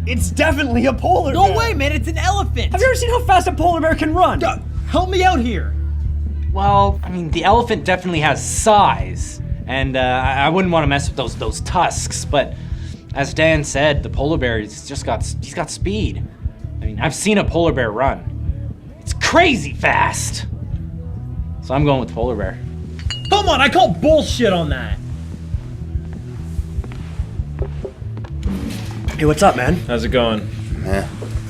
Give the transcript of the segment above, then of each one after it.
It's definitely a polar bear. No way, man, it's an elephant. Have you ever seen how fast a polar bear can run? Help me out here. Well, I mean, the elephant definitely has size, and I wouldn't want to mess with those tusks. But as Dan said, the polar bear he's got speed. I mean, I've seen a polar bear run. It's crazy fast. So I'm going with polar bear. Come on, I call bullshit on that. Hey, what's up, man? How's it going?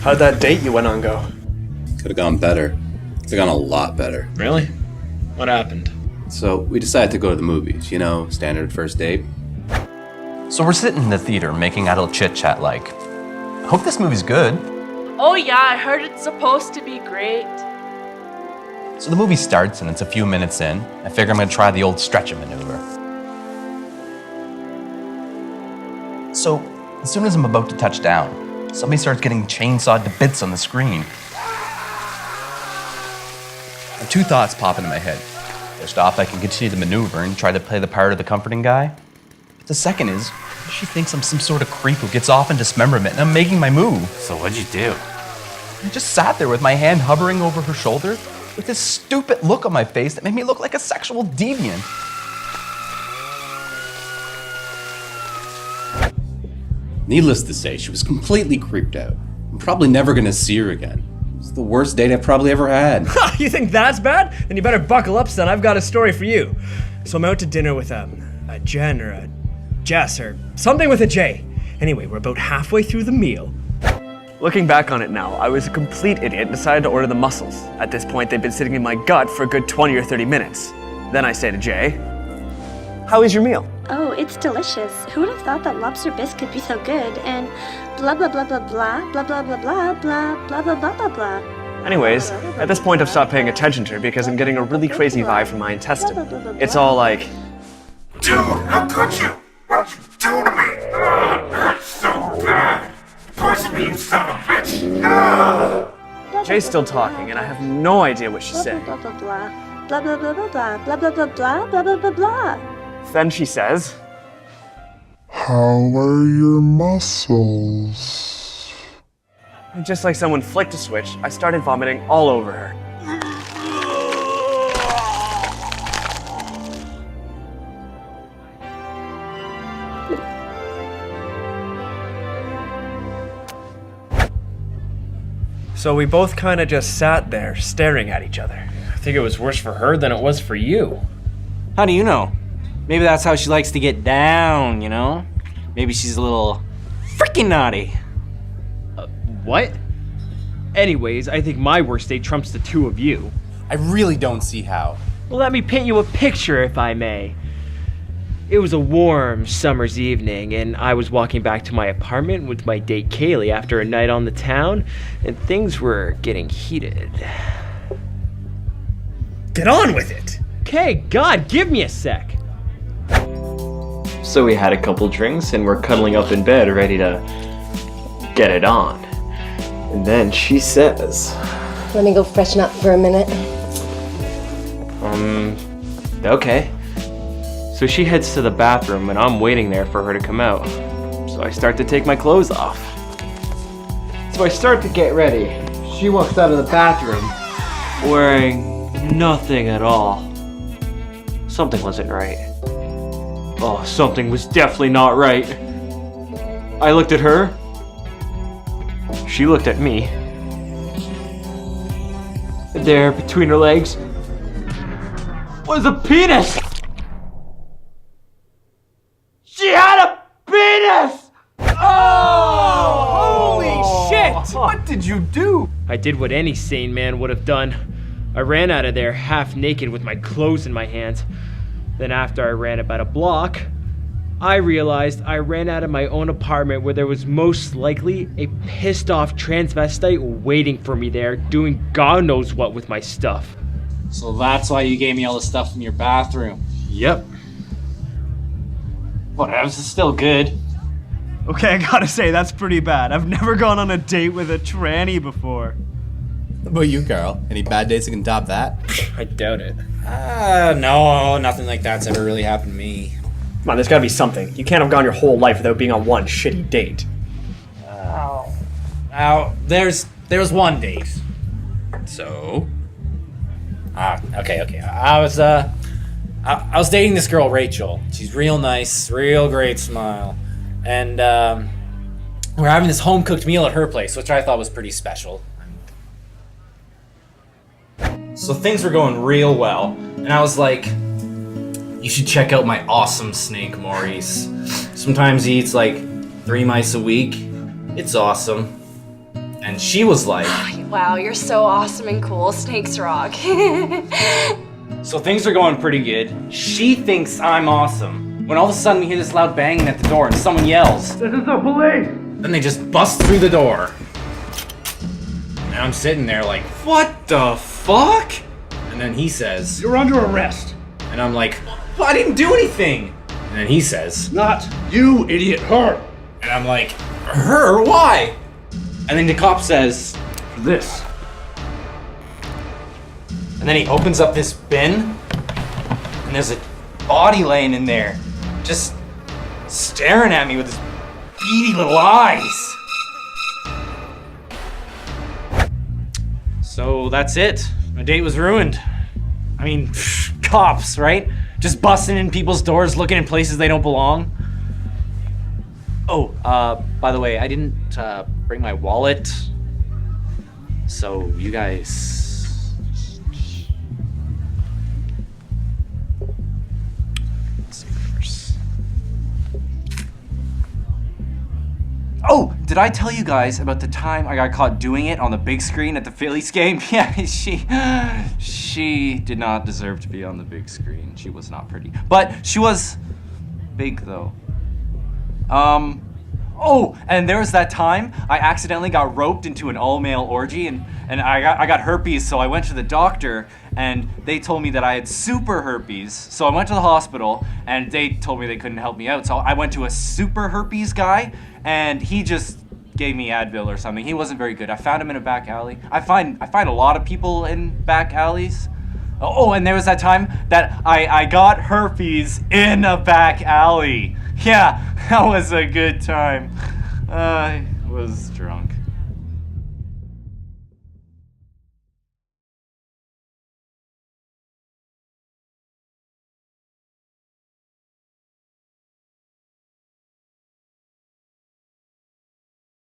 How'd that date you went on go? Could have gone better. Could have gone a lot better. Really? What happened? So we decided to go to the movies, standard first date. So we're sitting in the theater making idle chit-chat like, I hope this movie's good. Oh yeah, I heard it's supposed to be great. So the movie starts and it's a few minutes in. I figure I'm gonna try the old stretching maneuver. So as soon as I'm about to touch down, somebody starts getting chainsawed to bits on the screen. And two thoughts pop into my head. First off, I can continue the maneuver and try to play the part of the comforting guy. But the second is, she thinks I'm some sort of creep who gets off in dismemberment and I'm making my move. So what'd you do? I just sat there with my hand hovering over her shoulder with this stupid look on my face that made me look like a sexual deviant. Needless to say, she was completely creeped out. I'm probably never gonna see her again. It's the worst date I've probably ever had. You think that's bad? Then you better buckle up, son. I've got a story for you. So I'm out to dinner with a Jen or a Jess or something with a J. Anyway, we're about halfway through the meal. Looking back on it now, I was a complete idiot and decided to order the mussels. At this point, they'd been sitting in my gut for a good 20 or 30 minutes. Then I say to Jay, "How is your meal?" Oh, it's delicious. Who would have thought that lobster bisque could be so good? And blah blah blah blah blah blah blah blah blah blah blah blah blah blah blah. Anyways, at this point I've stopped paying attention to her because I'm getting a really crazy vibe from my intestine. It's all like, Dude, how could you? What'd you do to me? That's so bad. Poison me, you son of a bitch. Jay's still talking and I have no idea what she's saying. Blah blah blah blah blah blah blah blah blah blah blah blah blah blah blah blah. Then she says, How are your muscles? and just like someone flicked a switch, I started vomiting all over her. So we both kind of just sat there staring at each other. I think it was worse for her than it was for you. How do you know? Maybe that's how she likes to get down, Maybe she's a little freaking naughty. What? Anyways, I think my worst date trumps the two of you. I really don't see how. Well, let me paint you a picture, if I may. It was a warm summer's evening, and I was walking back to my apartment with my date Kaylee after a night on the town, and things were getting heated. Get on with it! Okay, God, give me a sec. So we had a couple drinks, and we're cuddling up in bed, ready to get it on. And then she says, Wanna go freshen up for a minute? Okay. So she heads to the bathroom and I'm waiting there for her to come out. So I start to take my clothes off. So I start to get ready. She walks out of the bathroom wearing nothing at all. Something wasn't right. Oh, something was definitely not right. I looked at her. She looked at me. And there, between her legs, was a penis! She had a penis! Oh! Holy shit! What did you do? I did what any sane man would have done. I ran out of there half naked with my clothes in my hands. Then after I ran about a block, I realized I ran out of my own apartment where there was most likely a pissed off transvestite waiting for me there, doing God knows what with my stuff. So that's why you gave me all the stuff in your bathroom. Yep. Whatever, it's still good. Okay, I gotta say, that's pretty bad. I've never gone on a date with a tranny before. What about you, Carl? Any bad dates that can top that? I doubt it. No, nothing like that's ever really happened to me. Come on, there's gotta be something. You can't have gone your whole life without being on one shitty date. Now, there was one date. So? Okay. I was dating this girl, Rachel. She's real nice, real great smile. And we're having this home-cooked meal at her place, which I thought was pretty special. So things were going real well, and I was like, you should check out my awesome snake, Maurice. Sometimes he eats like 3 mice a week. It's awesome. And she was like, Wow, you're so awesome and cool. Snakes rock. so things are going pretty good. She thinks I'm awesome. When all of a sudden we hear this loud banging at the door and someone yells, "This is the police!" Then they just bust through the door. And I'm sitting there like, what the fuck? And then he says, "You're under arrest." And I'm like, well, I didn't do anything. And then he says, "Not you, idiot, her." And I'm like, her? Why? And then the cop says, "This." And then he opens up this bin, and there's a body laying in there, just staring at me with his beady little eyes. So that's it. My date was ruined. I mean, cops, right? Just busting in people's doors, looking in places they don't belong. Oh, by the way, I didn't bring my wallet. So you guys... Let's see first. Oh, did I tell you guys about the time I got caught doing it on the big screen at the Phillies game? Yeah, she did not deserve to be on the big screen. She was not pretty. But she was big, though. Oh, and there was that time I accidentally got roped into an all-male orgy, and I got herpes, so I went to the doctor, and they told me that I had super herpes. So I went to the hospital, and they told me they couldn't help me out. So I went to a super herpes guy, and he just gave me Advil or something. He wasn't very good. I found him in a back alley. I find a lot of people in back alleys. Oh, and there was that time that I got herpes in a back alley. Yeah, that was a good time. I was drunk.